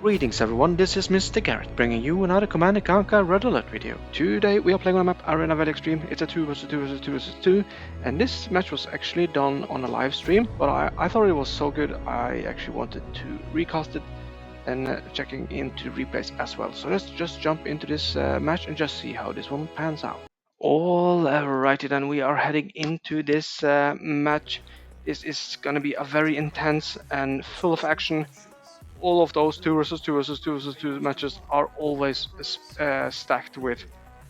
Greetings everyone, this is Mr. Garrett bringing you another Command & Conquer Red Alert video. Today we are playing on the map Arena Valley Extreme. It's a 2 vs 2 vs 2 vs 2 and this match was actually done on a live stream, but I thought it was so good I actually wanted to recast it and checking into replays as well. So let's just jump into this match and just see how this one pans out. Alrighty then, we are heading into this match. This is gonna be a very intense and full of action. All of those 2 vs 2 vs 2 vs 2 matches are always stacked with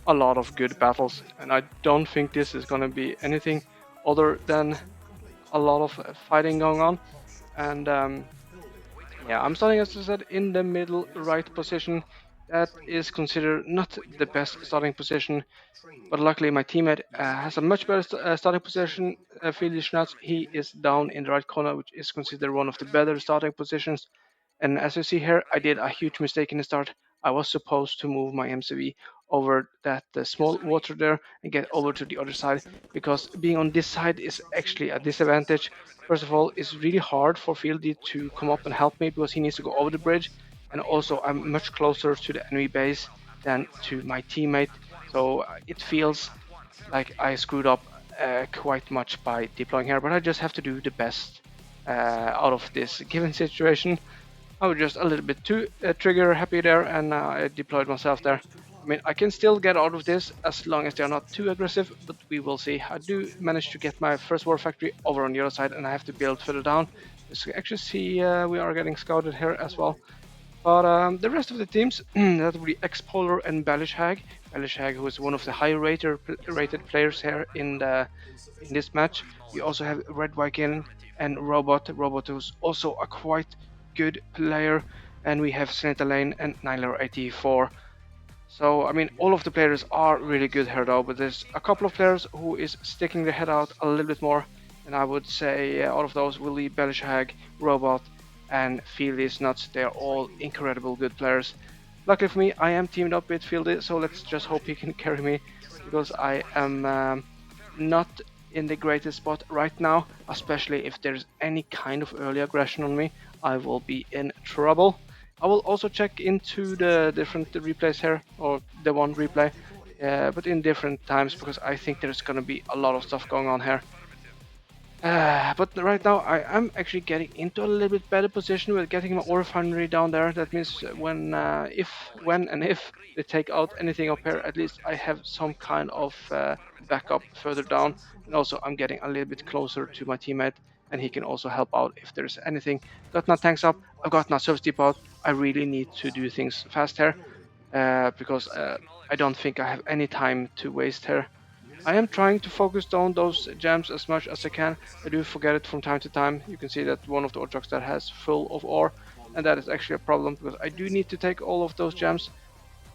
a lot of good battles, and I don't think this is going to be anything other than a lot of fighting going on. And yeah, I'm starting, as I said, in the middle right position. That is considered not the best starting position, but luckily my teammate has a much better starting position. Felix Schnatz, he is down in the right corner, which is considered one of the better starting positions. And as you see here, I did a huge mistake in the start. I was supposed to move my MCV over that small water there and get over to the other side, because being on this side is actually a disadvantage. First of all, it's really hard for Fieldy to come up and help me because he needs to go over the bridge, and also I'm much closer to the enemy base than to my teammate, so it feels like I screwed up quite much by deploying here, but I just have to do the best out of this given situation. I was just a little bit too trigger happy there, and I deployed myself there. I mean, I can still get out of this as long as they're not too aggressive, but we will see. I do manage to get my first war factory over on the other side, and I have to build further down. As you can actually see, we are getting scouted here as well. But the rest of the teams, that would be X-Polar and Balishag. Balishag, who is one of the higher rated players here in this match. We also have Red Viking and Robot. Robot, who's also a quite good player, and we have Senator Lane and Nyler84. So I mean, all of the players are really good here though, but there's a couple of players who is sticking their head out a little bit more, and I would say out of those will be Belishag, Robot, and Fieldy's Nuts. They're all incredible good players. Luckily for me, I am teamed up with Fieldy, so let's just hope he can carry me, because I am not in the greatest spot right now, especially if there's any kind of early aggression on me. I will be in trouble. I will also check into the different replays here, or the one replay, but in different times, because I think there's gonna be a lot of stuff going on here. But right now I am actually getting into a little bit better position with getting my ore refinery down there. That means when if they take out anything up here, at least I have some kind of backup further down. And also I'm getting a little bit closer to my teammate, and he can also help out if there's anything. Got my tanks up, I've got my service depot out. I really need to do things fast here, because I don't think I have any time to waste here. I am trying to focus down those gems as much as I can. I do forget it from time to time. You can see that one of the ore trucks that has full of ore, and that is actually a problem, because I do need to take all of those gems,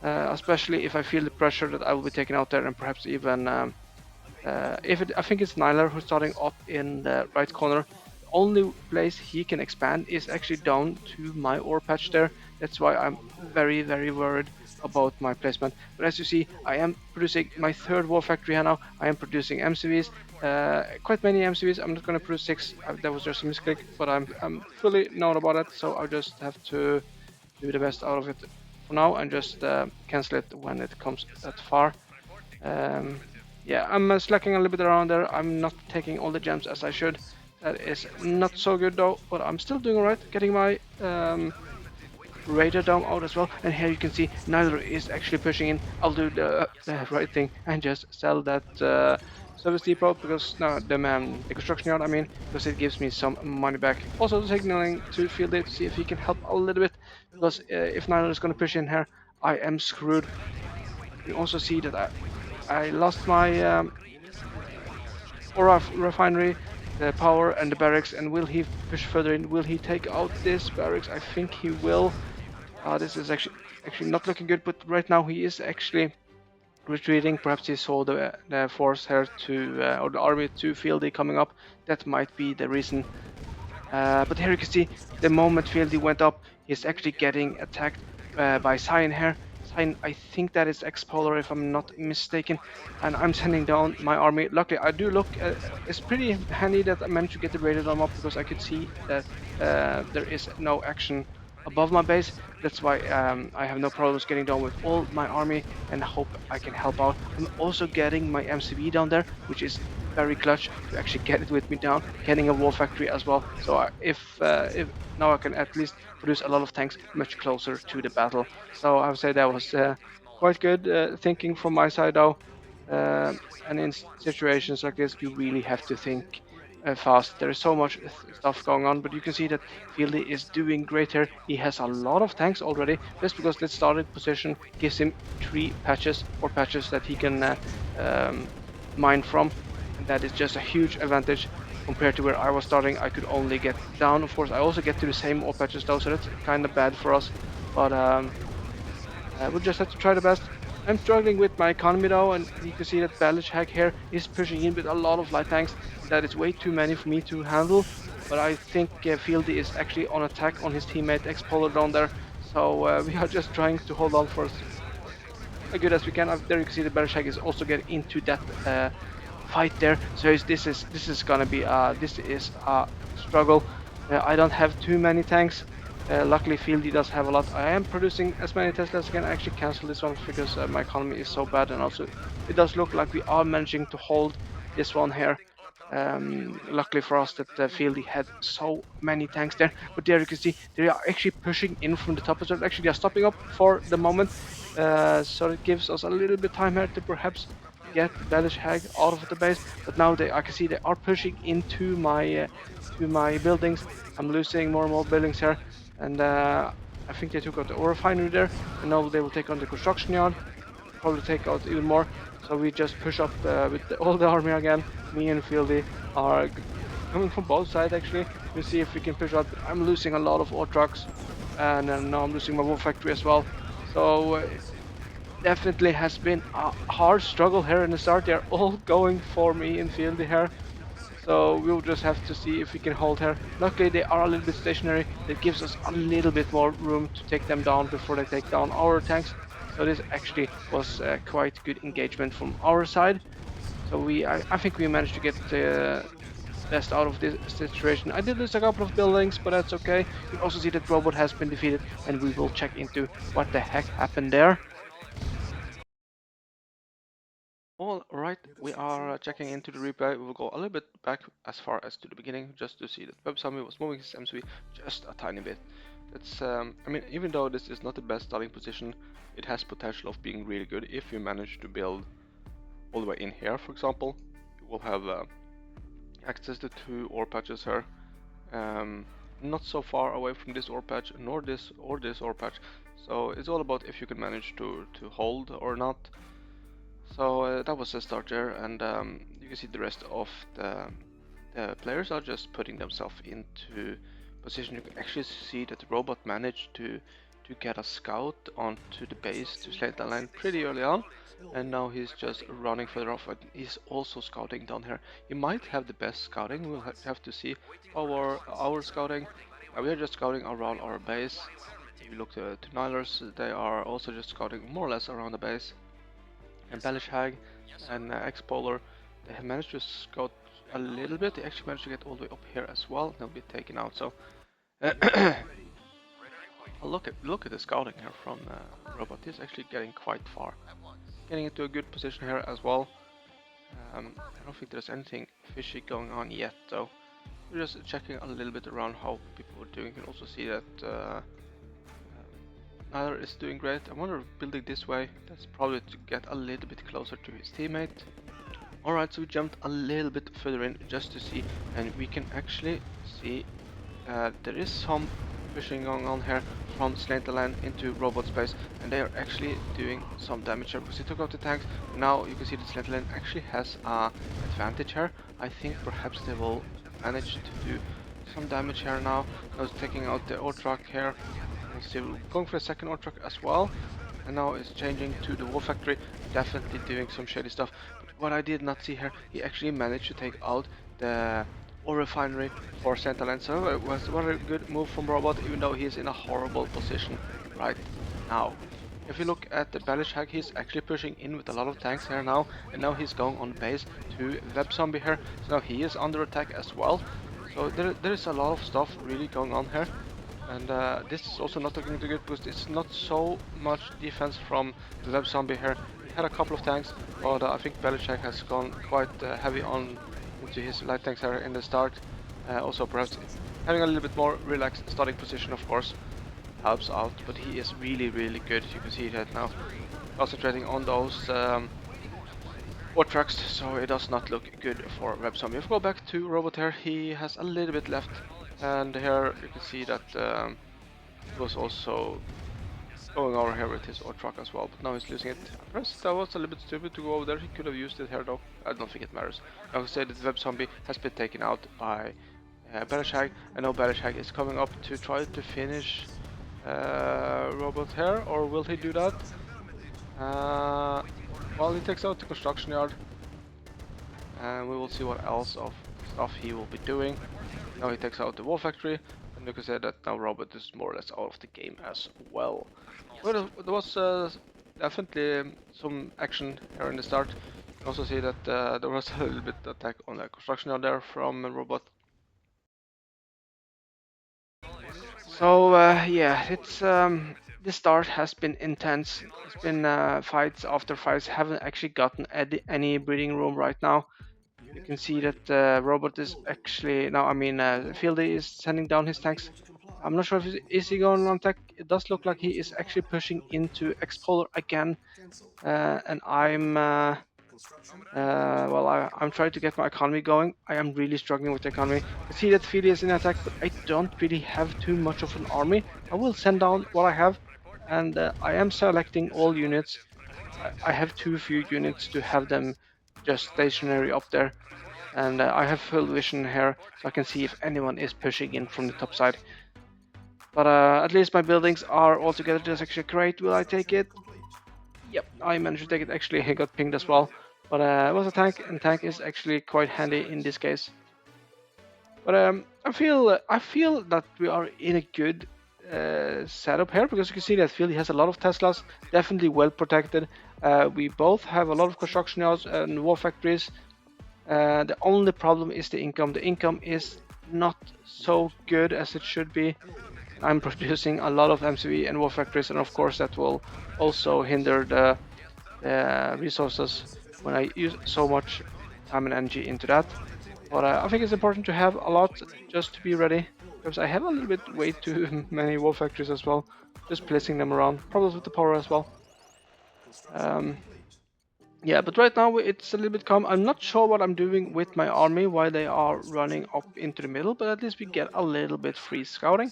especially if I feel the pressure that I will be taken out there, and perhaps even I think it's Nyler who's starting up in the right corner. The only place he can expand is actually down to my ore patch there. That's why I'm very, very worried about my placement. But as you see, I am producing my third war factory here now. I am producing MCVs, quite many MCVs. I'm not going to produce 6. That was just a misclick, but I'm fully known about it, so I just have to do the best out of it for now and just cancel it when it comes that far. Yeah, I'm slacking a little bit around there. I'm not taking all the gems as I should. That is not so good though, but I'm still doing alright. Getting my radar dome out as well, and here you can see Nyler is actually pushing in. I'll do the right thing and just sell that service depot, because no, the construction yard, I mean, because it gives me some money back. Also signaling to Fieldy to see if he can help a little bit, because if Nyler is going to push in here, I am screwed. You also see that I lost my ore refinery, the power and the barracks, and will he push further in? Will he take out this barracks? I think he will. This is actually not looking good, but right now he is actually retreating. Perhaps he saw the force here to or the army to Fieldy coming up. That might be the reason. But here you can see the moment Fieldy went up, he's actually getting attacked by Cyan here. Cyan, I think that is X-Polar if I'm not mistaken, and I'm sending down my army. Luckily, I do look. It's pretty handy that I managed to get the radar dome up, because I could see that there is no action above my base. That's why I have no problems getting down with all my army and hope I can help out. I'm also getting my MCB down there, which is very clutch to actually get it with me down, getting a war factory as well. So if now I can at least produce a lot of tanks much closer to the battle. So I would say that was quite good thinking from my side though. And in situations like this, you really have to think fast. There is so much stuff going on, but you can see that Fieldy is doing great here. He has a lot of tanks already, just because that started position gives him 3 patches or patches that he can mine from, and that is just a huge advantage compared to where I was starting. I could only get down. Of course, I also get to the same ore patches though, so that's kind of bad for us. But we'll just have to try the best. I'm struggling with my economy though, and you can see that Balishag here is pushing in with a lot of light tanks. That is way too many for me to handle. But I think Fieldy is actually on attack on his teammate X-Polar down there. So we are just trying to hold on for as good as we can. There you can see the Balishag is also getting into that fight there. So this is gonna be this is a struggle. I don't have too many tanks. Luckily, Fieldy does have a lot. I am producing as many Teslas as I can. Actually cancel this one because my economy is so bad, and also it does look like we are managing to hold this one here. Luckily for us that Fieldy had so many tanks there, but there you can see they are actually pushing in from the top as well. Actually, they are stopping up for the moment, so it gives us a little bit time here to perhaps get Bellish Hag out of the base. But now I can see they are pushing into to my buildings. I'm losing more and more buildings here, and I think they took out the ore refinery there, and now they will take on the construction yard. Probably take out even more. So we just push up with all the army again. Me and Fieldy are coming from both sides actually. We'll see if we can push out. I'm losing a lot of ore trucks, and now I'm losing my war factory as well. So definitely has been a hard struggle here in the start. They're all going for me and Fieldy here. So we'll just have to see if we can hold here. Luckily they are a little bit stationary. That gives us a little bit more room to take them down before they take down our tanks. So this actually was quite good engagement from our side. So I think we managed to get the best out of this situation. I did lose a couple of buildings, but that's okay. You can also see that robot has been defeated, and we will check into what the heck happened there. All right, we are checking into the replay. We will go a little bit back as far as to the beginning, just to see that Web Zombie was moving his MCV just a tiny bit. That's, I mean, even though this is not the best starting position, it has potential of being really good if you manage to build all the way in here, for example. You will have access to 2 ore patches here. Not so far away from this ore patch, nor this or this ore patch. So it's all about if you can manage to hold or not. So that was a start there, and you can see the rest of the players are just putting themselves into position. You can actually see that the robot managed to get a scout onto the base to slate the line pretty early on, and now he's just running further off, and he's also scouting down here. He might have the best scouting. We'll have to see our scouting. We are just scouting around our base. If you look to Nilers, they are also just scouting more or less around the base. And Balishag and X-Polar, they have managed to scout a little bit. They actually managed to get all the way up here as well. They'll be taken out. So look at the scouting here from Robot. He's actually getting quite far, getting into a good position here as well. I don't think there's anything fishy going on yet, though. We're just checking a little bit around how people are doing. You can also see that Nyler is doing great. I wonder if building this way, that's probably to get a little bit closer to his teammate. Alright, so we jumped a little bit further in just to see, and we can actually see there is some pushing going on here from Slanterland into robot space, and they are actually doing some damage here because he took out the tanks. Now you can see that Slanterland actually has an advantage here. I think perhaps they will manage to do some damage here now. I was taking out the ore truck here. Still going for a second ore truck as well, and now it's changing to the war factory, definitely doing some shady stuff. But what I did not see here, he actually managed to take out the ore refinery for Centerland, so it was a very good move from Robot, even though he's in a horrible position right now. If you look at the Balishag, he's actually pushing in with a lot of tanks here now, and now he's going on base to Web Zombie here, so now he is under attack as well. So there is a lot of stuff really going on here. And this is also not looking too good because it's not so much defense from the web zombie here. He had a couple of tanks, but I think Belichick has gone quite heavy on into his light tanks here in the start. Also perhaps having a little bit more relaxed starting position, of course, helps out, but he is really, really good. You can see that now. Concentrating on those war trucks, so it does not look good for web zombie. If we go back to robot here, he has a little bit left, and here you can see that he was also going over here with his old truck as well, but now he's losing it. Perhaps that was a little bit stupid to go over there. He could have used it here though. I don't think it matters. I would say that the web zombie has been taken out by Belichick. I know Belichick is coming up to try to finish robot here, or will he do that? Well, he takes out the construction yard, and we will see what else of stuff he will be doing. Now he takes out the war factory, and you can say that now robot is more or less out of the game as well. Well, there was definitely some action here in the start. You can also see that there was a little bit attack on the construction yard there from a robot. So yeah, it's the start has been intense. It's been fights after fights. Haven't actually gotten any breathing room right now. You can see that robot is actually now. I mean, Fieldy is sending down his tanks. I'm not sure if is he going on attack. It does look like he is actually pushing into X-Polar again, and I'm trying to get my economy going. I am really struggling with the economy. I see that Fieldy is in attack, but I don't really have too much of an army. I will send down what I have, and I am selecting all units. I have too few units to have them just stationary up there, and I have full vision here, so I can see if anyone is pushing in from the top side. But at least my buildings are all together. That's actually great. Will I take it? Yep, I managed to take it. Actually, I got pinged as well. But it was a tank, and tank is actually quite handy in this case. But I feel that we are in a good setup here, because you can see that Field has a lot of Teslas, definitely well protected. We both have a lot of construction yards and war factories. The only problem is the income. The income is not so good as it should be. I'm producing a lot of MCV and war factories, and of course that will also hinder the resources when I use so much time and energy into that. But I think it's important to have a lot just to be ready, because I have a little bit way too many war factories as well, just placing them around, problems with the power as well. Yeah, but right now it's a little bit calm. I'm not sure what I'm doing with my army, why they are running up into the middle, but at least we get a little bit free scouting.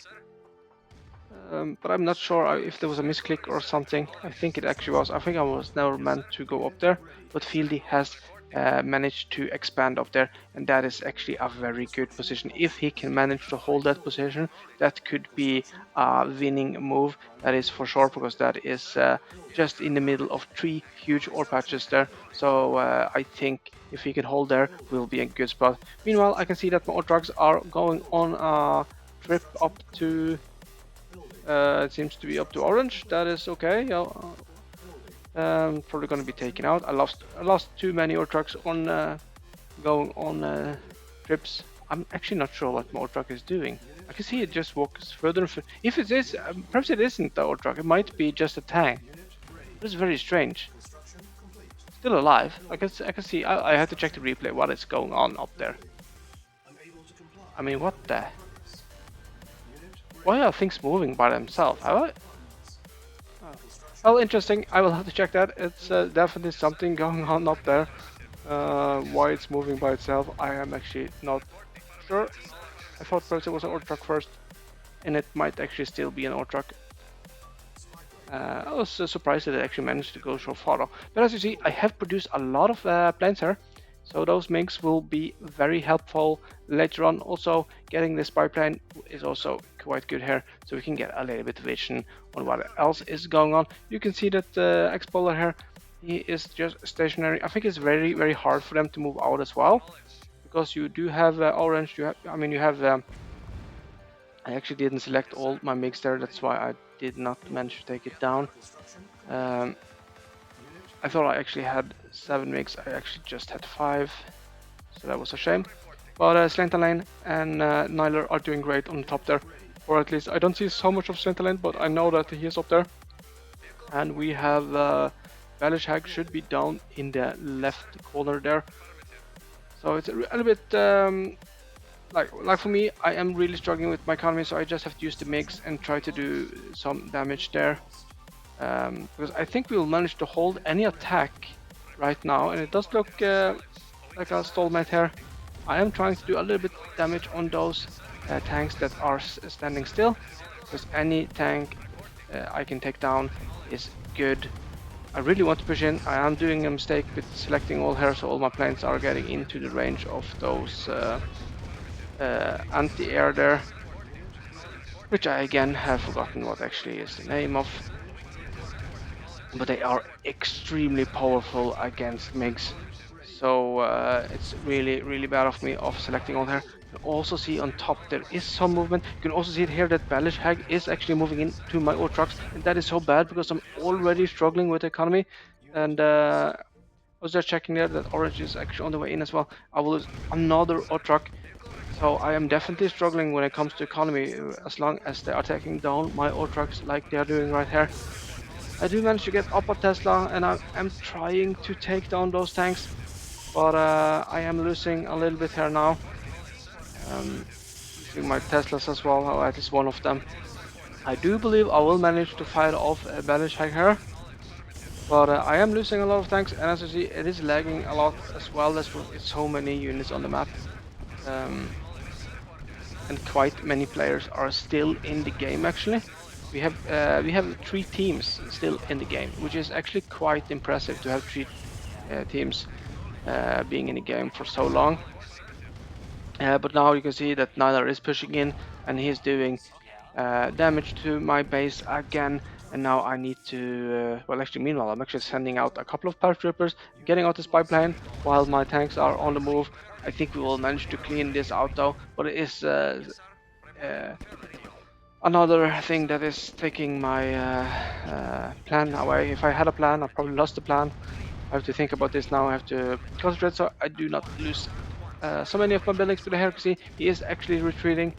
But I'm not sure if there was a misclick or something. I think it actually was. I think I was never meant to go up there, but Fieldy has managed to expand up there, and that is actually a very good position. If he can manage to hold that position, that could be a winning move. That is for sure, because that is just in the middle of 3 huge ore patches there. So I think if he can hold there, we'll be in a good spot. Meanwhile, I can see that my ore trucks are going on a trip up to. It seems to be up to orange. That is okay. Yeah. Probably going to be taken out. I lost too many ore trucks on going on trips. I'm actually not sure what my ore truck is doing. I can see it just walks further and further. If it is, perhaps it isn't the ore truck. It might be just a tank. It's very strange. Still alive. I can see. I have to check the replay. What is going on up there? I mean, what the? Why are things moving by themselves? Well, interesting. I will have to check that. It's definitely something going on up there. Why it's moving by itself, I am actually not sure. I thought first it was an ore truck first, and it might actually still be an ore truck. I was surprised that it actually managed to go so far though. But as you see, I have produced a lot of planes here. So those MiGs will be very helpful later on. Also, getting this spy plane is also quite good here, so we can get a little bit of vision on what else is going on. You can see that X-Polar here, he is just stationary. I think it's very, very hard for them to move out as well, because you do have orange. You have. I actually didn't select all my MiGs there. That's why I did not manage to take it down. I thought I actually had 7 MiGs, I actually just had 5, so that was a shame. But Slantalane and Nyler are doing great on the top there. or at least I don't see so much of Scintillant, but I know that he is up there. And we have Balishag should be down in the left corner there. So it's a little bit like for me, I am really struggling with my economy, so I just have to use the MiGs and try to do some damage there. Because I think we will manage to hold any attack right now, and it does look like a stalemate here. I am trying to do a little bit damage on those tanks that are standing still, because any tank I can take down is good. I really want to push in. I am doing a mistake with selecting all here, so all my planes are getting into the range of those anti-air there, which I again have forgotten what actually is the name of. But they are extremely powerful against MiGs, so it's really bad of me of selecting all here. You can also see on top there is some movement. You can also see it here that Balish Hag is actually moving into my ore trucks, and that is so bad because I'm already struggling with the economy. And I was just checking there that orange is actually on the way in as well. I will lose another ore truck, so I am definitely struggling when it comes to economy as long as they are taking down my ore trucks like they are doing right here. I do manage to get up a Tesla, and I am trying to take down those tanks, but I am losing a little bit here now. Using my Teslas as well, or at least one of them. I do believe I will manage to fire off a Banish Hag here, but I am losing a lot of tanks, and as you see, it is lagging a lot as well. There's so many units on the map. And quite many players are still in the game actually. We have 3 teams still in the game, which is actually quite impressive to have 3 teams being in the game for so long. But now you can see that Nylar is pushing in, and he's doing damage to my base again. And now I need to, well actually meanwhile I'm actually sending out a couple of paratroopers, getting out the spy plane while my tanks are on the move. I think we will manage to clean this out though, but it is another thing that is taking my plan away. If I had a plan, I probably lost the plan. I have to think about this now. I have to concentrate so I do not lose so many of my buildings. But here you can see he is actually retreating,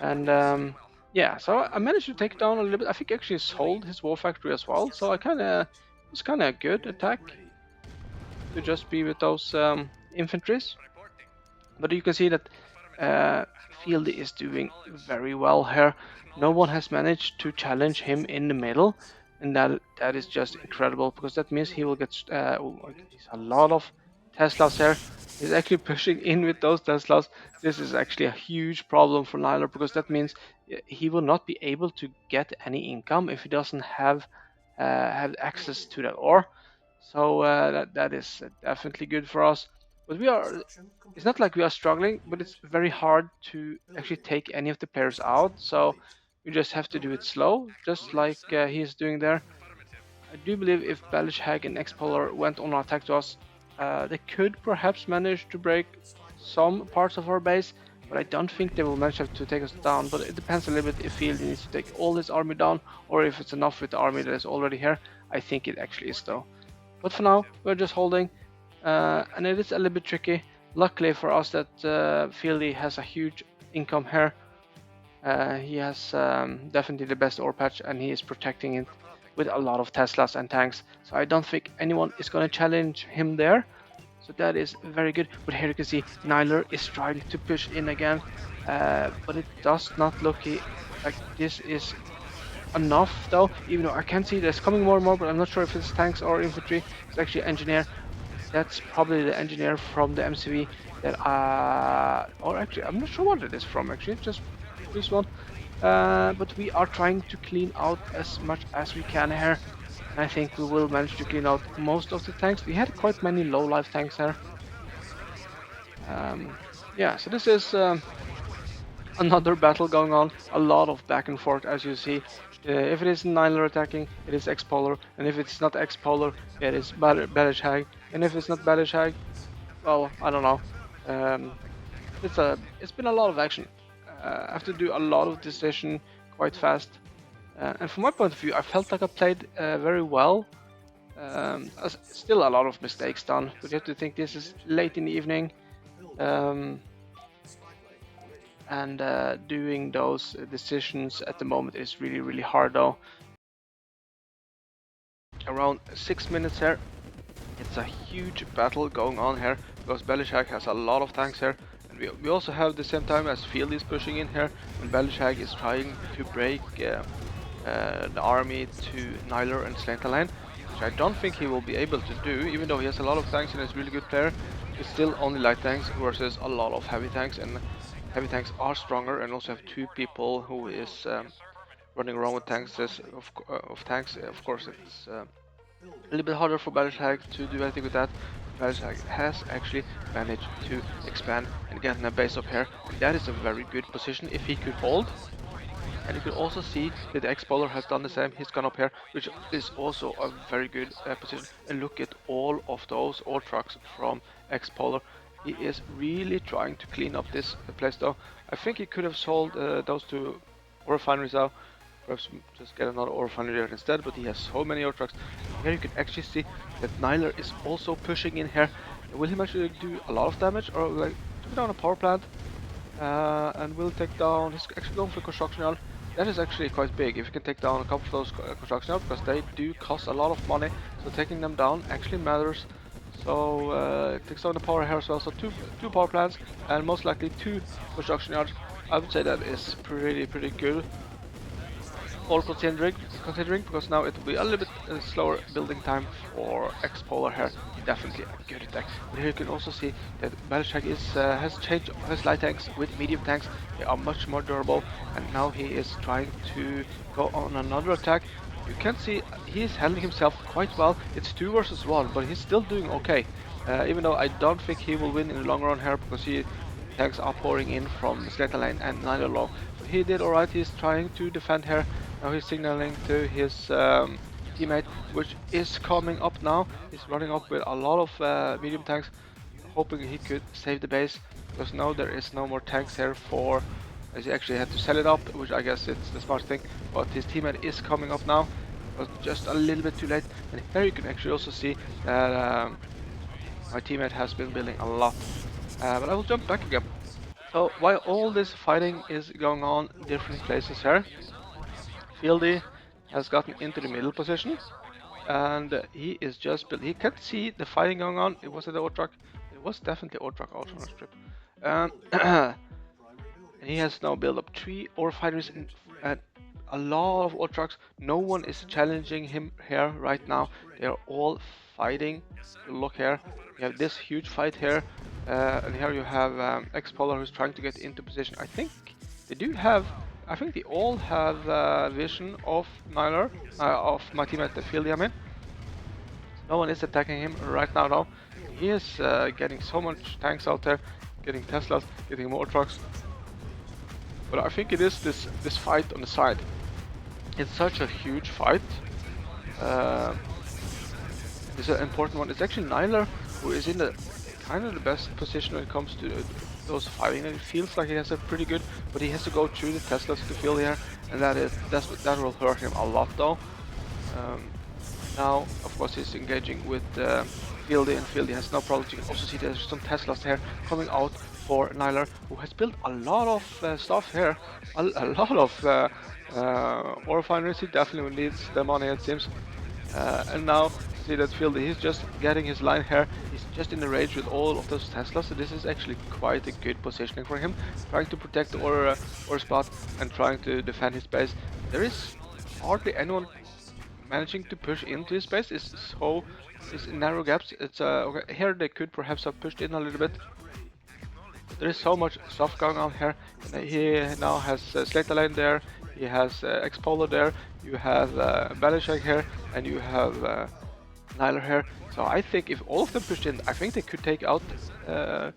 and yeah, so I managed to take down a little bit. I think actually sold his war factory as well, so it was kind of a good attack to just be with those infantries. But you can see that Fieldy is doing very well here. No one has managed to challenge him in the middle, and that is just incredible, because that means he will get a lot of Teslas here. He's actually pushing in with those Teslas. This is actually a huge problem for Nylar, because that means he will not be able to get any income if he doesn't have access to that ore. So that is definitely good for us. But it's not like we are struggling, but it's very hard to actually take any of the players out. So we just have to do it slow, just like he's doing there. I do believe if Balish Hag and X-Polar went on an attack to us, they could perhaps manage to break some parts of our base, but I don't think they will manage to take us down. But it depends a little bit if Field needs to take all his army down, or if it's enough with the army that is already here. I think it actually is though. But for now, we're just holding, and it is a little bit tricky. Luckily for us that Fieldy has a huge income here. He has definitely the best ore patch, and he is protecting it with a lot of Teslas and tanks. So I don't think anyone is going to challenge him there. So that is very good. But here you can see Nylar is trying to push in again, but it does not look like this is enough though, even though I can see there's coming more and more, but I'm not sure if it's tanks or infantry. It's actually engineer. That's probably the engineer from the MCV that or actually I'm not sure what it is from actually, just this one. But we are trying to clean out as much as we can here. And I think we will manage to clean out most of the tanks. We had quite many low life tanks here. Yeah, so this is another battle going on, a lot of back and forth as you see. If it is Nylar attacking, it is X-Polar, and if it's not X-Polar, it is Balish Hag, and if it's not Balish Hag, well, I don't know. It's been a lot of action. I have to do a lot of decision quite fast, and from my point of view, I felt like I played very well. Still a lot of mistakes done, but you have to think this is late in the evening. and doing those decisions at the moment is really hard though. Around 6 minutes here. It's a huge battle going on here because Belishag has a lot of tanks here, and we also have the same time as Field is pushing in here, and Belishag is trying to break the army to Nyler and Slantaline, which I don't think he will be able to do, even though he has a lot of tanks and is a really good player. He's still only light tanks versus a lot of heavy tanks, and heavy tanks are stronger, and also have two people who is running around with tanks. Of tanks, of course, it's a little bit harder for Belichick to do anything with that. Belichick has actually managed to expand and get a base up here. That is a very good position if he could hold. And you can also see that the X-Bowler has done the same. He's gone up here, which is also a very good position. And look at all of those ore trucks from X-Bowler. He is really trying to clean up this place though. I think he could have sold those two ore refineries out. Perhaps just get another ore refinery there instead, but he has so many ore trucks. Here you can actually see that Nyler is also pushing in here. Will he actually do a lot of damage, or like took down a power plant? And will take down, he's actually going for construction yard. That is actually quite big if you can take down a couple of those construction yards, because they do cost a lot of money, so taking them down actually matters. So it takes down the power here as well, so two power plants and most likely two construction yards. I would say that is pretty good. All considering, because now it will be a little bit slower building time for X-Polar here. Definitely a good attack. But here you can also see that Belichick has changed his light tanks with medium tanks. They are much more durable, and now he is trying to go on another attack. You can see he's handling himself quite well. It's 2 versus 1, but he's still doing okay. Even though I don't think he will win in the long run here, because tanks are pouring in from Slata Lane and Niner Low. He did alright. He's trying to defend here. Now he's signaling to his teammate, which is coming up now. He's running up with a lot of medium tanks, hoping he could save the base, because now there is no more tanks here for, as he actually had to sell it up, which I guess it's the smart thing. But his teammate is coming up now, but just a little bit too late. And here you can actually also see that my teammate has been building a lot. But I will jump back again. So while all this fighting is going on in different places here, Fieldy has gotten into the middle position, and he is just he can see the fighting going on. It was at the ore truck. It was definitely ore truck out on a strip. And he has now built up 3 ore fighters and a lot of ore trucks. No one is challenging him here right now. They are all fighting. Look here, you have this huge fight here, and here you have X-Polar who's trying to get into position. I think they do have. I think they all have vision of Nyler, of my teammate the field, I mean. No one is attacking him right now though. He is getting so much tanks out there, getting Teslas, getting more trucks. But I think it is this fight on the side. It's such a huge fight. It's an important one. It's actually Nyler who is in the kind of the best position when it comes to those fighting. It feels like he has a pretty good, but he has to go through the Teslas to field here, and that will hurt him a lot though. Now, of course, he's engaging with Fieldy, and Fieldy has no problems. You can also see there's some Teslas here coming out for Nyler, who has built a lot of stuff here, a lot of ore refineries. He definitely needs the money, it seems. And now see that Fieldy, he's just getting his line here. He's just in the range with all of those Teslas, so this is actually quite a good positioning for him, trying to protect the ore spot and trying to defend his base. There is hardly anyone managing to push into his base. It's narrow gaps. It's okay, here they could perhaps have pushed in a little bit. There is so much stuff going on here. And he now has Slata Lane there, he has X-Polo there, you have Belichick here, and you have Nyler here. So I think if all of them pushed in, I think they could take out, well,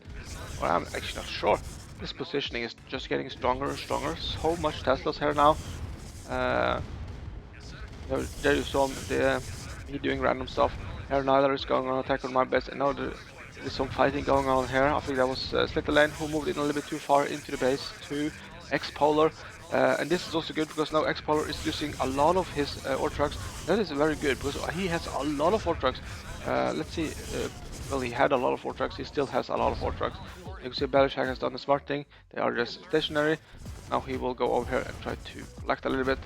I'm actually not sure. This positioning is just getting stronger and stronger. So much Teslas here now. There you saw me doing random stuff. Here Nyler is going on attack on my base, and now there's some fighting going on here. I think that was Slata Lane who moved in a little bit too far into the base to X-Polar. And this is also good because now X-Polar is losing a lot of his ore trucks. That is very good because he has a lot of ore trucks. Let's see, well, he had a lot of ore trucks, he still has a lot of ore trucks. You can see Belichick has done the smart thing. They are just stationary. Now he will go over here and try to collect a little bit.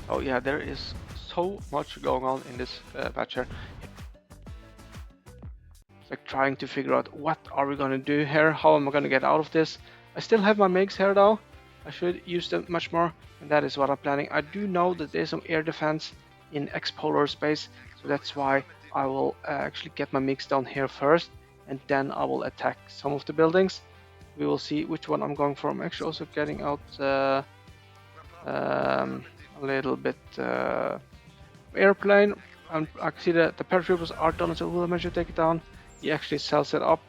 Oh yeah, there is so much going on in this patch here. It's like trying to figure out what are we gonna do here, how am I gonna get out of this. I still have my MiGs here though. I should use them much more, and that is what I'm planning. I do know that there's some air defense in X-Polar space, so that's why I will actually get my MiGs down here first, and then I will attack some of the buildings. We will see which one I'm going for. I'm actually also getting out a little bit airplane, and I can see that the paratroopers are done, so we'll manage to take it down. He actually sells it up.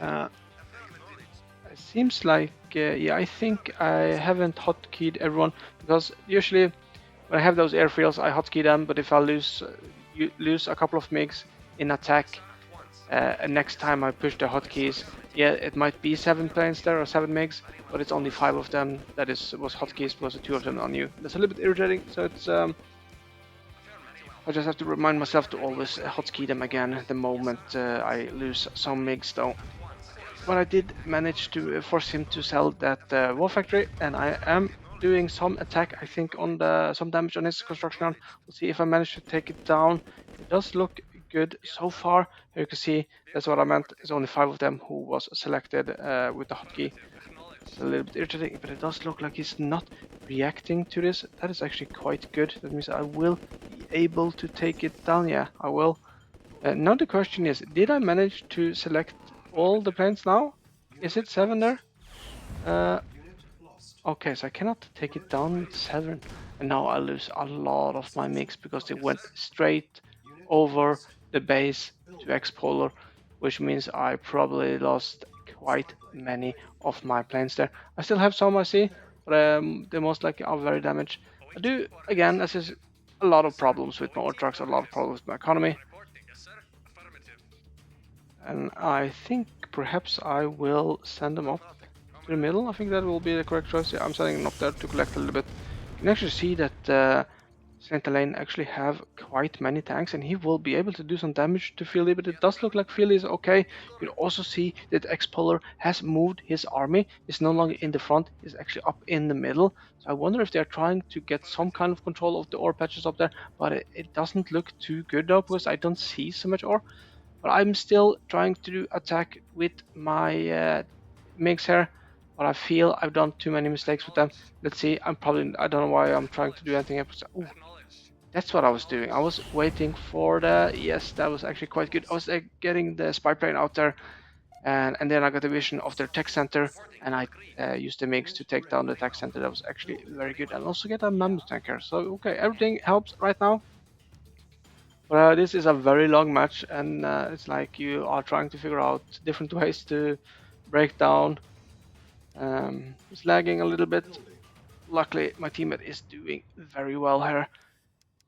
It seems like, yeah, I think I haven't hotkeyed everyone, because usually when I have those airfields, I hotkey them, but if I lose a couple of MiGs in attack, and next time I push the hotkeys, yeah, it might be 7 planes there or 7 MiGs, but it's only 5 of them that was hotkeys plus 2 of them are new. That's a little bit irritating, so it's I just have to remind myself to always hotkey them again the moment I lose some MiGs though. But I did manage to force him to sell that war factory, and I am doing some attack, I think, on some damage on his construction yard. We'll see if I manage to take it down. It does look good so far. Here you can see, that's what I meant. There's only 5 of them who was selected with the hotkey. It's a little bit irritating, but it does look like he's not reacting to this. That is actually quite good. That means I will be able to take it down. Yeah, I will. Now the question is, did I manage to select all the planes now? Is it 7 there? Okay, so I cannot take it down 7. And now I lose a lot of my MiGs because they went straight over the base to X-Polar, which means I probably lost quite many of my planes there. I still have some, I see, but they most likely are very damaged. I do, again, this is a lot of problems with my ore trucks, a lot of problems with my economy. And I think perhaps I will send them up to the middle. I think that will be the correct choice. Yeah, I'm sending them up there to collect a little bit. You can actually see that Saint Elaine actually have quite many tanks, and he will be able to do some damage to Philly, but it does look like Philly is okay. You can also see that X-Polar has moved his army. It's no longer in the front, it's actually up in the middle. So I wonder if they're trying to get some kind of control of the ore patches up there, but it doesn't look too good though, because I don't see so much ore. But I'm still trying to attack with my MiGs here, but I feel I've done too many mistakes with them. Let's see, I don't know why I'm trying to do anything else. Ooh, that's what I was doing. I was waiting for yes, that was actually quite good. I was getting the spy plane out there, and then I got a vision of their tech center, and I used the MiGs to take down the tech center. That was actually very good, and also get a mammoth tanker. So okay, everything helps right now. But this is a very long match, and it's like you are trying to figure out different ways to break down. It's lagging a little bit. Luckily, my teammate is doing very well here.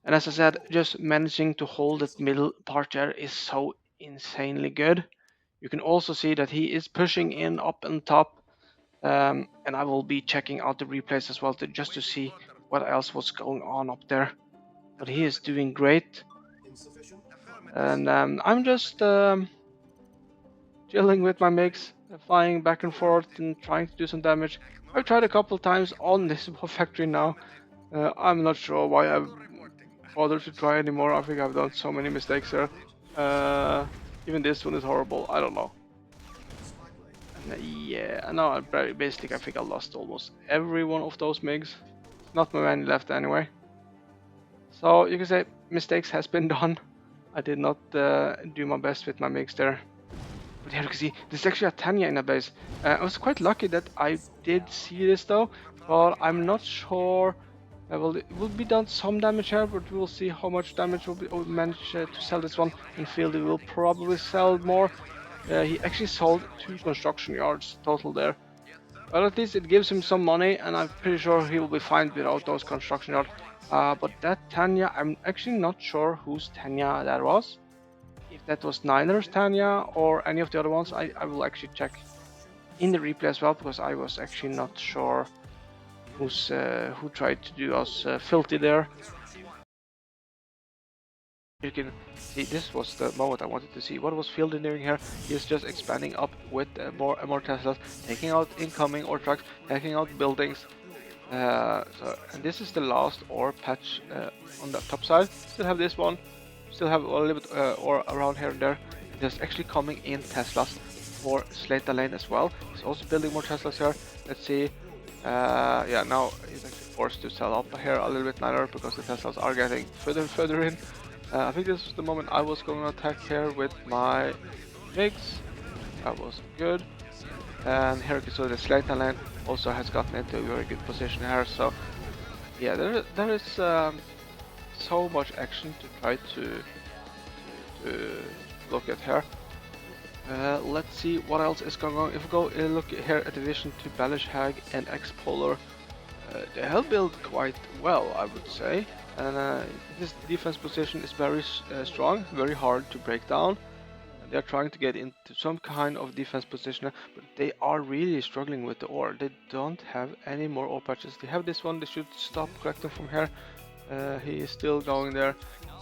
And as I said, just managing to hold that middle part there is so insanely good. You can also see that he is pushing in up on top. And I will be checking out the replays as well just to see what else was going on up there. But he is doing great. And I'm just chilling with my MiGs, flying back and forth and trying to do some damage. I've tried a couple times on this factory now. I'm not sure why I've bothered to try anymore. I think I've done so many mistakes here. Even this one is horrible. I don't know. And, yeah, no, basically I think I lost almost every one of those MiGs. Not many left anyway. So you can say mistakes has been done. I did not do my best with my MiGs there. But here you can see, there's actually a Tanya in a base. I was quite lucky that I did see this though, but I'm not sure. Well, it will be done some damage here, but we'll see how much damage we'll manage to sell this one. In field, we will probably sell more. He actually sold 2 construction yards total there. Well, at least it gives him some money, and I'm pretty sure he will be fine without those construction yards. But that Tanya, I'm actually not sure whose Tanya that was. If that was Niner's Tanya or any of the other ones, I will actually check in the replay as well, because I was actually not sure who tried to do us filthy there. You can see this was the moment I wanted to see. What was Fieldy doing here? He's just expanding up with more and more Teslas, taking out incoming ore trucks, taking out buildings. And this is the last ore patch on the top side. Still have this one. Still have a little bit ore around here and there. There's actually coming in Teslas for Slate the Lane as well. He's also building more Teslas here. Let's see. Yeah, now he's actually forced to sell up here a little bit later because the Teslas are getting further and further in. I think this was the moment I was going to attack here with my MiGs. That was good. And here you can see the Slate Lane also has gotten into a very good position here. So yeah, there is so much action to try to look at here. Let's see what else is going on. If we go look here at Division 2, Balishag and X-Polar, they have built quite well, I would say. And this defense position is very strong, very hard to break down. And they're trying to get into some kind of defense position, but they are really struggling with the ore. They don't have any more ore patches. They have this one, they should stop collecting from here. He is still going there.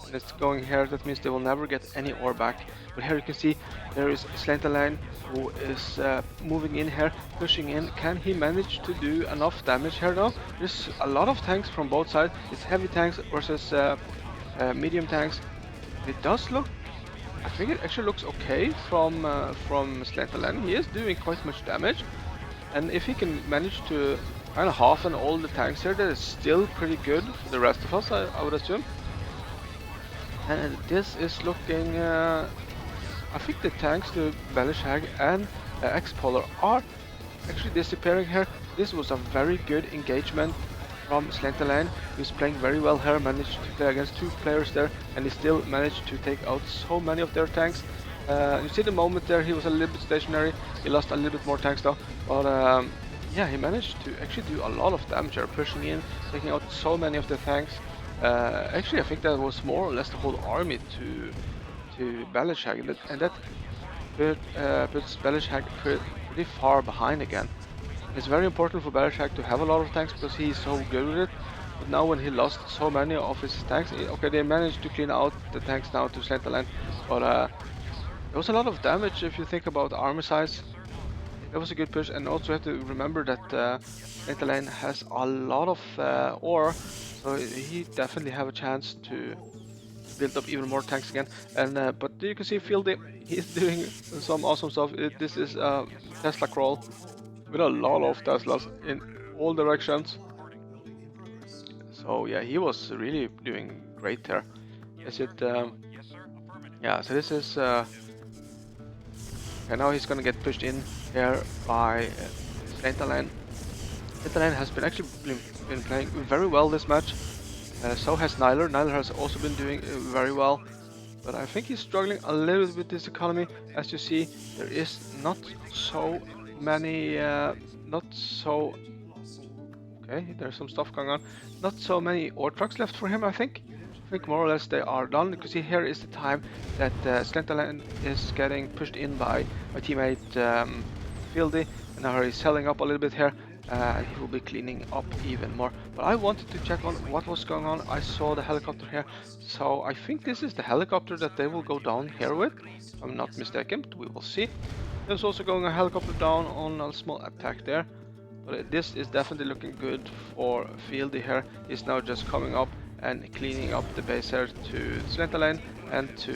And it's going here, that means they will never get any ore back. But here you can see there is Slantaline who is moving in here, pushing in. Can he manage to do enough damage here though? There's a lot of tanks from both sides. It's heavy tanks versus medium tanks. It does look, I think it actually looks okay from Slantaline. He is doing quite much damage. And if he can manage to kind of half all the tanks here, that is still pretty good for the rest of us, I would assume. And this is looking, I think the tanks to Belishag and X-Polar are actually disappearing here. This was a very good engagement from Slantaline, who's playing very well here, managed to play against two players there, and he still managed to take out so many of their tanks. You see the moment there, he was a little bit stationary, he lost a little bit more tanks though, but yeah, he managed to actually do a lot of damage here, pushing in, taking out so many of the tanks. Actually, I think that was more or less the whole army to Belishag, and that puts Belishag pretty far behind again. It's very important for Belishag to have a lot of tanks because he's so good with it. But now when he lost so many of his tanks, okay, they managed to clean out the tanks now to Slantaline, but there was a lot of damage if you think about the army size. It was a good push, and also you have to remember that Slantaline has a lot of ore, so he definitely have a chance to build up even more tanks again. And but you can see Fieldy, he's doing some awesome stuff. This is Tesla crawl with a lot of Teslas in all directions. So yeah, he was really doing great there. Is it? Yeah. So this is. And now he's gonna get pushed in here by Slantaline. Slantaline has been actually been playing very well this match. So has Nyler. Nyler has also been doing very well. But I think he's struggling a little bit with this economy. As you see, there is not so many, okay, there's some stuff going on. Not so many ore trucks left for him, I think. I think more or less they are done. You can see here is the time that Slantaline is getting pushed in by my teammate Fieldy. And now he's selling up a little bit here. And he will be cleaning up even more. But I wanted to check on what was going on. I saw the helicopter here. So I think this is the helicopter that they will go down here with. If I'm not mistaken, but we will see. There's also going a helicopter down on a small attack there. But this is definitely looking good for Fieldy here. He's now just coming up and cleaning up the base here to Slantaline and to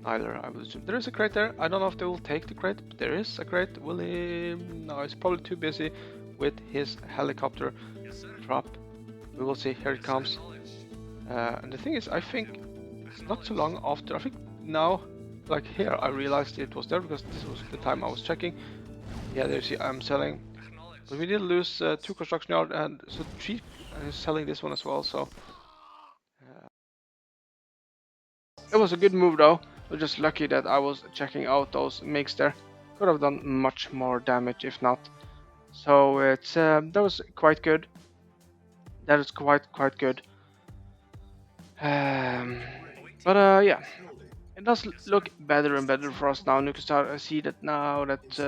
Nyler, I would assume. There is a crate there. I don't know if they will take the crate, but there is a crate. Will he? No, he's probably too busy with his helicopter drop. We will see. Here it comes. And the thing is, I think it's not so long after. I think now, like here, I realized it was there because this was the time I was checking. Yeah, there you see, I'm selling. But we did lose 2 construction yard, and so 3 is selling this one as well. So it was a good move though. I was just lucky that I was checking out those MiGs there. Could have done much more damage if not. So it's that was quite good. That is quite good. But yeah, it does look better and better for us now. You can start see that now that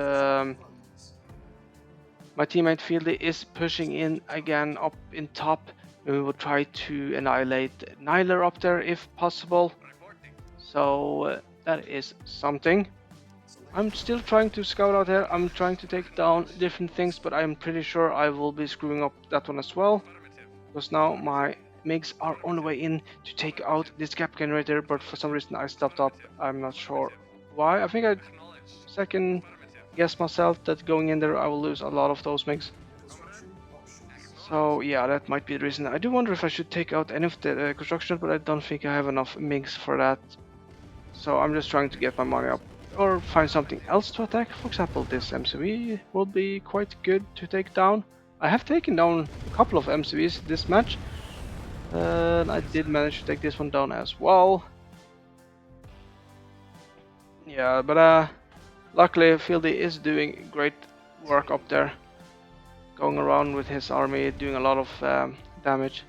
my teammate Fieldy is pushing in again up in top. We will try to annihilate Nyler up there if possible. So that is something. I'm still trying to scout out here. I'm trying to take down different things, but I'm pretty sure I will be screwing up that one as well. Because now my MiGs are on the way in to take out this gap generator, but for some reason I stopped up. I'm not sure why. I think I second guess myself that going in there I will lose a lot of those MiGs. So yeah, that might be the reason. I do wonder if I should take out any of the construction, but I don't think I have enough MiGs for that. So I'm just trying to get my money up or find something else to attack. For example, this MCV will be quite good to take down. I have taken down a couple of MCVs this match. And I did manage to take this one down as well. Yeah, but luckily Fieldy is doing great work up there. Going around with his army, doing a lot of damage.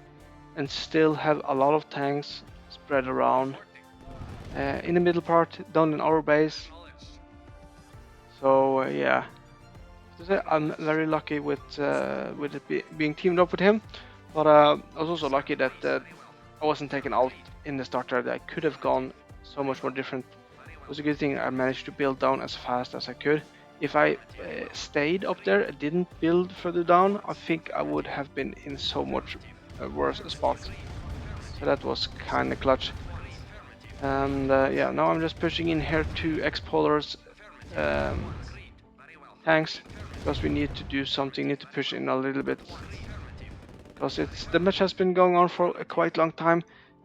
And still have a lot of tanks spread around. In the middle part, down in our base. So yeah, I'm very lucky with it being teamed up with him. But I was also lucky that I wasn't taken out in the starter. That I could have gone so much more different. It was a good thing I managed to build down as fast as I could. If I stayed up there and didn't build further down, I think I would have been in so much worse spot. So that was kind of clutch. And yeah, now I'm just pushing in here to X-Polar's tanks because we need to do something, need to push in a little bit. Because the match has been going on for a quite long time.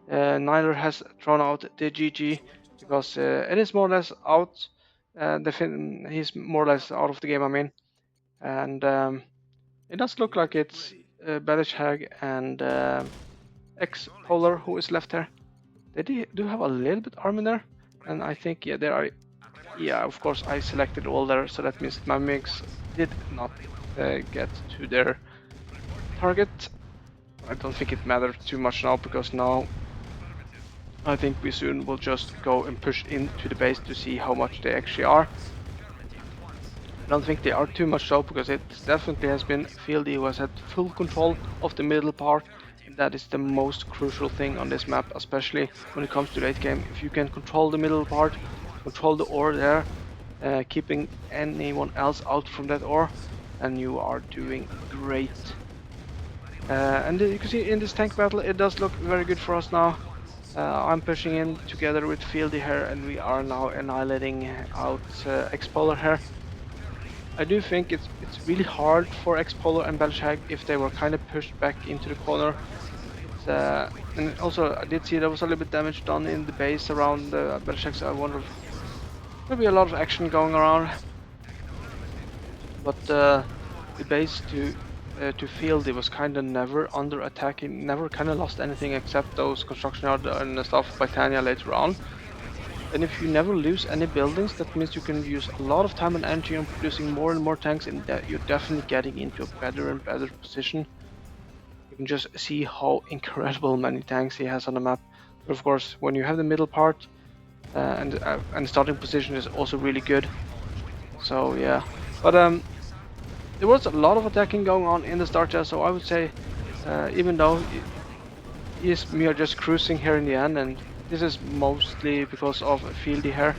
Neither has thrown out the GG because it is more or less out. He's more or less out of the game, I mean. And it does look like it's Belishag and X-Polar who is left here. They do have a little bit army there. And I think, yeah, there are. Yeah, of course, I selected all there, so that means my MiGs did not get to their target. I don't think it matters too much now, because now I think we soon will just go and push into the base to see how much they actually are. I don't think they are too much so, because it definitely has been Fieldy who has had full control of the middle part. And that is the most crucial thing on this map, especially when it comes to late game. If you can control the middle part, control the ore there, keeping anyone else out from that ore, and you are doing great. And you can see in this tank battle it does look very good for us now. I'm pushing in together with Fieldy here, and we are now annihilating out X-Polar here. I do think it's really hard for X-Polar and Belshag if they were kind of pushed back into the corner. And also I did see there was a little bit damage done in the base around Belshag, so I wonder if there'll be a lot of action going around. But the base to Fieldy was kind of never under attack. He never kind of lost anything except those construction yard and stuff by Tanya later on. And if you never lose any buildings, that means you can use a lot of time and energy on producing more and more tanks, and that you're definitely getting into a better and better position. You can just see how incredible many tanks he has on the map. But of course, when you have the middle part, and starting position is also really good. So yeah, but there was a lot of attacking going on in the start there, so I would say even though we are just cruising here in the end, and this is mostly because of Fieldy here.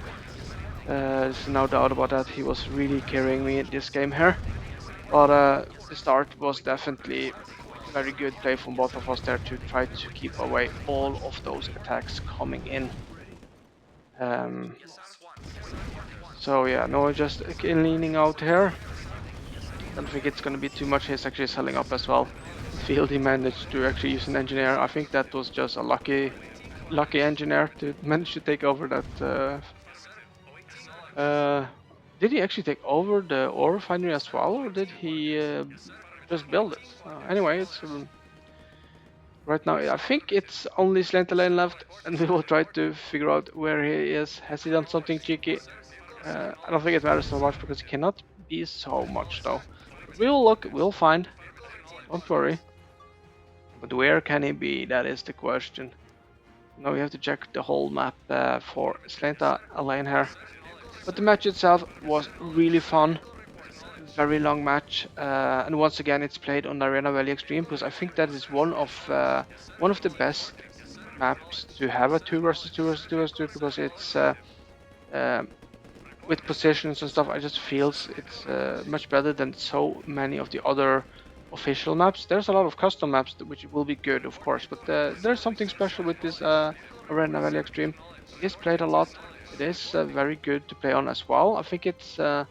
There's no doubt about that. He was really carrying me in this game here. But the start was definitely very good play from both of us there to try to keep away all of those attacks coming in. So yeah, no, just leaning out here. Don't think it's gonna be too much. He's actually selling up as well. Fieldy managed to actually use an engineer. I think that was just a lucky engineer to manage to take over that. Did he actually take over the ore refinery as well, or did he just build it? Anyway, it's right now. I think it's only Slanta Lane left, and we will try to figure out where he is. Has he done something cheeky? I don't think it matters so much because it cannot be so much though. We'll look, we'll find. Don't worry. But where can he be? That is the question. Now we have to check the whole map for Slanta Lane here. But the match itself was really fun. very long match, and once again it's played on Arena Valley Extreme because I think that is one of the best maps to have a 2 versus 2 because it's um with positions and stuff. I just feels it's much better than so many of the other official maps. There's a lot of custom maps which will be good, of course, but there's something special with this Arena Valley Extreme. It is played a lot. It is very good to play on as well. I think it's not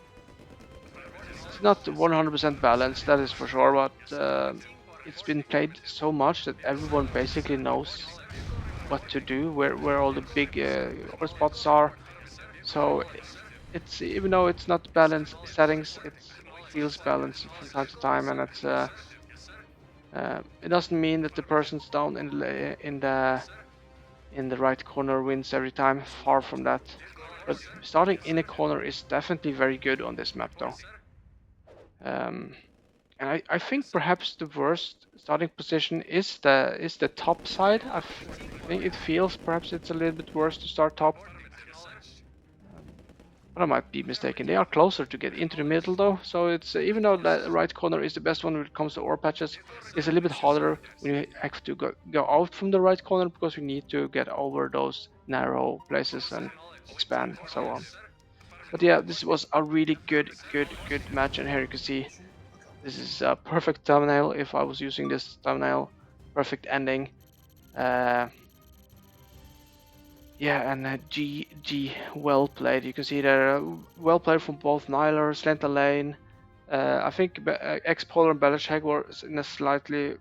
100% balanced, that is for sure, but it's been played so much that everyone basically knows what to do, where all the big spots are. So it's, even though it's not balanced settings, it feels balanced from time to time, and it doesn't mean that the person's down in the right corner wins every time. Far from that. But starting in a corner is definitely very good on this map, though. Um, and I think perhaps the worst starting position is the top side. think it feels perhaps it's a little bit worse to start top. But I might be mistaken. They are closer to get into the middle though, so it's even though the right corner is the best one when it comes to ore patches, it's a little bit harder when you have to go out from the right corner because you need to get over those narrow places and expand and so on. But yeah, this was a really good match, and here you can see this is a perfect thumbnail if I was using this thumbnail. Perfect ending. Uh, Yeah, and GG, well played. You can see there, well played from both Nyler, Slenta Lane. I think X-Polar and Belichick were in a slightly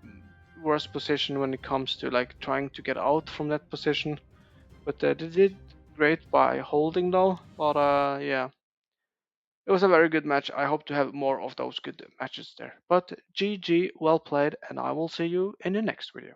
worse position when it comes to like trying to get out from that position. But they did great by holding though. But yeah, it was a very good match. I hope to have more of those good matches there. But GG, well played, and I will see you in the next video.